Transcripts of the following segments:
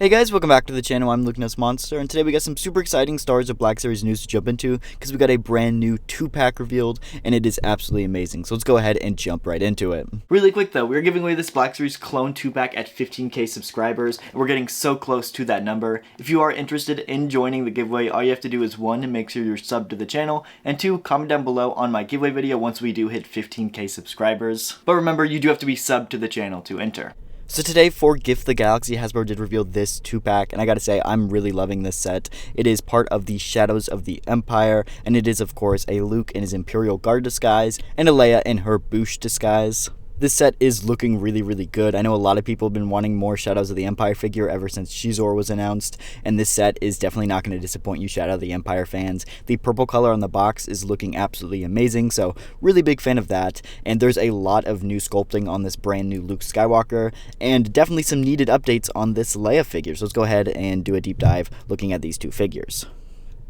Hey guys, welcome back to the channel. I'm Lukenessmonster, and today we got some super exciting StarWars of BlackSeries news to jump into because we got a brand new 2-pack revealed, and it is absolutely amazing. So let's go ahead and jump right into it. Really quick though, we're giving away this BlackSeries clone 2-pack at 15k subscribers, and we're getting so close to that number. If you are interested in joining the giveaway, all you have to do is 1, make sure you're subbed to the channel, and 2, comment down below on my giveaway video once we do hit 15k subscribers. But remember, you do have to be subbed to the channel to enter. So today for Gift the Galaxy, Hasbro did reveal this 2-pack, and I gotta say, I'm really loving this set. It is part of the Shadows of the Empire, and it is of course a Luke in his Imperial Guard disguise, and a Leia in her Boushh disguise. This set is looking really good. I know a lot of people have been wanting more Shadows of the Empire figure ever since Shizor was announced, and this set is definitely not going to disappoint you Shadow of the Empire fans. The purple color on the box is looking absolutely amazing, so really big fan of that. And there's a lot of new sculpting on this brand new Luke Skywalker, and definitely some needed updates on this Leia figure. So let's go ahead and do a deep dive looking at these two figures.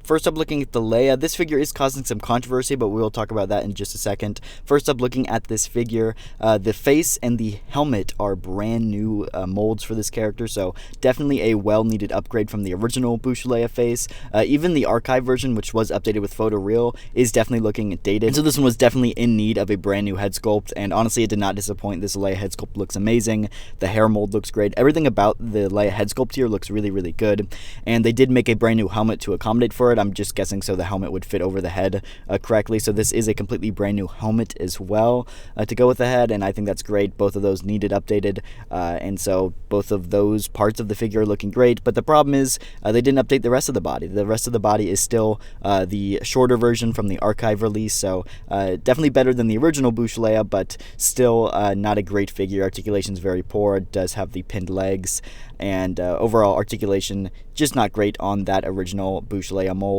First up, looking at the Leia, this figure is causing some controversy, but we'll talk about that in just a second. First up, looking at this figure, the face and the helmet are brand new molds for this character, so definitely a well-needed upgrade from the original Boushh Leia face. Even the archive version, which was updated with photoreal, is definitely looking dated, and so this one was definitely in need of a brand new head sculpt, and honestly, it did not disappoint. This Leia head sculpt looks amazing, the hair mold looks great, everything about the Leia head sculpt here looks really good, and they did make a brand new helmet to accommodate for it. I'm just guessing so the helmet would fit over the head correctly. So this is a completely brand new helmet as well to go with the head, and I think that's great. Both of those needed updated, and so both of those parts of the figure are looking great. But the problem is they didn't update the rest of the body. The rest of the body is still the shorter version from the archive release, so definitely better than the original Boushh Leia, but still not a great figure. Articulation is very poor. It does have the pinned legs, and overall articulation just not great on that original Boushh Leia mold.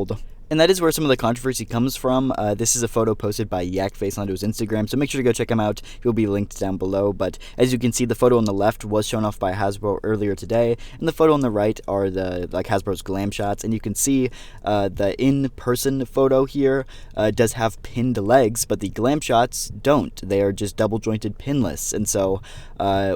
And that is where some of the controversy comes from. This is a photo posted by Yakface onto his Instagram, so make sure to go check him out. He'll be linked down below. But as you can see, the photo on the left was shown off by Hasbro earlier today, and the photo on the right are the Hasbro's glam shots. And you can see the in-person photo here does have pinned legs, but the glam shots don't. They are just double-jointed pinless, and so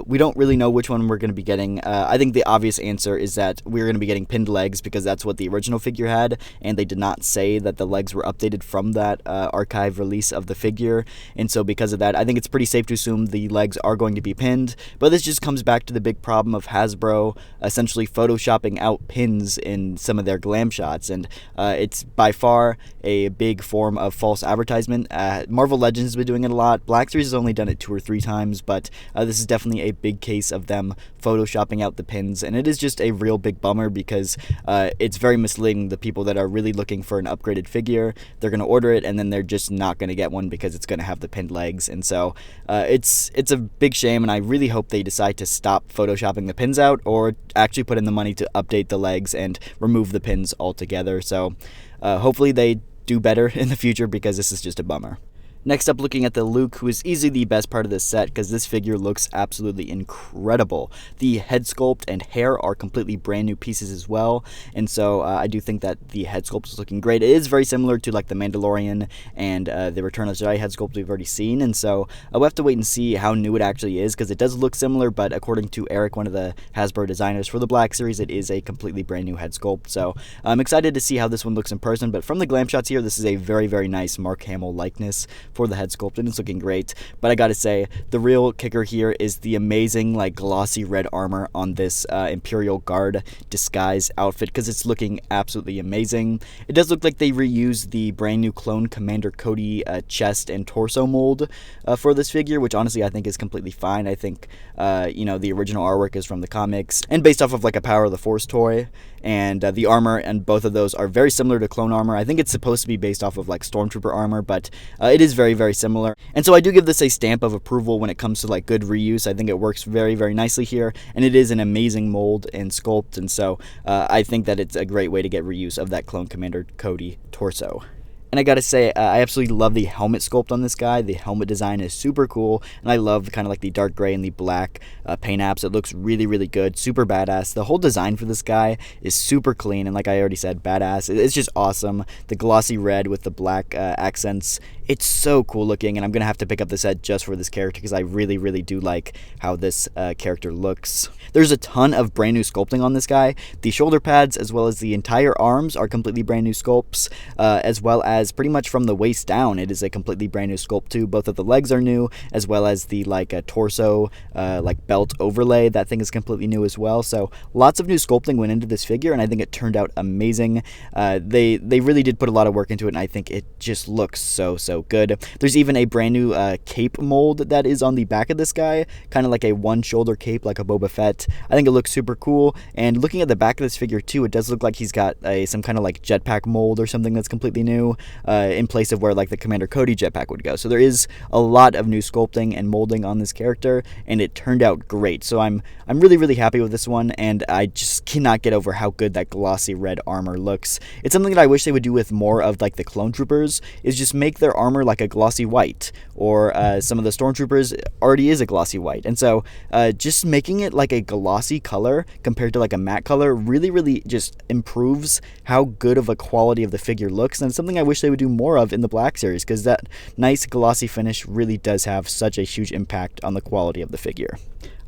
we don't really know which one we're going to be getting. I think the obvious answer is that we're going to be getting pinned legs because that's what the original figure had, and they did not say that the legs were updated from that archive release of the figure, and so because of that, I think it's pretty safe to assume the legs are going to be pinned. But this just comes back to the big problem of Hasbro essentially photoshopping out pins in some of their glam shots, and it's by far a big form of false advertisement. Marvel Legends has been doing it a lot. BlackSeries has only done it 2 or 3 times, but this is definitely a big case of them photoshopping out the pins, and it is just a real big bummer because it's very misleading. The people that are really looking for an upgraded figure, they're going to order it, and then they're just not going to get one because it's going to have the pinned legs. And so it's a big shame, and I really hope they decide to stop photoshopping the pins out, or actually put in the money to update the legs and remove the pins altogether. So hopefully they do better in the future, because this is just a bummer. Next up, looking at the Luke, who is easily the best part of this set because this figure looks absolutely incredible. The head sculpt and hair are completely brand new pieces as well, and so I do think that the head sculpt is looking great. It is very similar to like the Mandalorian and the Return of the Jedi head sculpt we've already seen, and so we'll have to wait and see how new it actually is, because it does look similar, but according to Eric, one of the Hasbro designers for the BlackSeries, it is a completely brand new head sculpt. So I'm excited to see how this one looks in person, but from the glam shots here, this is a very nice Mark Hamill likeness for the head sculpt, and it's looking great. But I gotta say, the real kicker here is the amazing like glossy red armor on this Imperial Guard disguise outfit, because it's looking absolutely amazing. It does look like they reused the brand new clone Commander Cody chest and torso mold for this figure, which honestly I think is completely fine. I think the original artwork is from the comics and based off of like a Power of the Force toy, and the armor and both of those are very similar to clone armor. I think it's supposed to be based off of like Stormtrooper armor, but it is very similar. And so I do give this a stamp of approval when it comes to like good reuse. I think it works very nicely here, and it is an amazing mold and sculpt, and so I think that it's a great way to get reuse of that clone Commander Cody torso. And I gotta say, I absolutely love the helmet sculpt on this guy. The helmet design is super cool, and I love kind of like the dark gray and the black paint apps. It looks really good, super badass. The whole design for this guy is super clean, and like I already said, badass. It's just awesome. The glossy red with the black accents It's so cool looking, and I'm gonna have to pick up the set just for this character because I really, really do like how this character looks. There's a ton of brand new sculpting on this guy. The shoulder pads as well as the entire arms are completely brand new sculpts, as well as pretty much from the waist down it is a completely brand new sculpt too. Both of the legs are new, as well as the torso belt overlay. That thing is completely new as well. So lots of new sculpting went into this figure, and I think it turned out amazing. They really did put a lot of work into it, and I think it just looks so good. There's even a brand new cape mold that is on the back of this guy, kind of like a one shoulder cape like a Boba Fett. I think it looks super cool, and looking at the back of this figure too, it does look like he's got some kind of like jetpack mold or something that's completely new, in place of where like the Commander Cody jetpack would go. So there is a lot of new sculpting and molding on this character, and it turned out great. So I'm really happy with this one, and I just cannot get over how good that glossy red armor looks. It's something that I wish they would do with more of like the clone troopers, is just make their armor like a glossy white, or some of the stormtroopers already is a glossy white, and so just making it like a glossy color compared to like a matte color really just improves how good of a quality of the figure looks, and it's something I wish they would do more of in the Black Series, because that nice glossy finish really does have such a huge impact on the quality of the figure.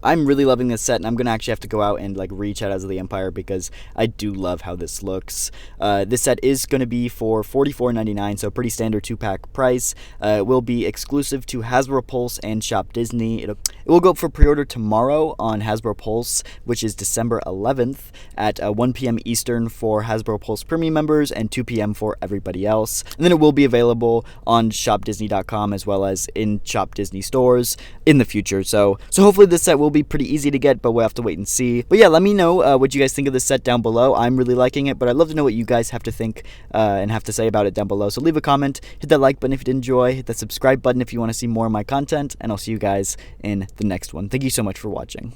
I'm really loving this set, and I'm going to actually have to go out and like reach out as of the Empire because I do love how this looks. This set is going to be for $44.99, so pretty standard 2-pack price. It will be exclusive to Hasbro Pulse and Shop Disney. It will go up for pre-order tomorrow on Hasbro Pulse, which is December 11th at 1 p.m. Eastern for Hasbro Pulse Premium members and 2 p.m. for everybody else. And then it will be available on shopdisney.com as well as in Shop Disney stores in the future. So hopefully this set will be pretty easy to get, but we'll have to wait and see. But yeah, let me know what you guys think of this set down below. I'm really liking it, but I'd love to know what you guys have to think and have to say about it down below. So leave a comment, hit that like button if you did enjoy, hit that subscribe button if you want to see more of my content, and I'll see you guys in the next one. Thank you so much for watching.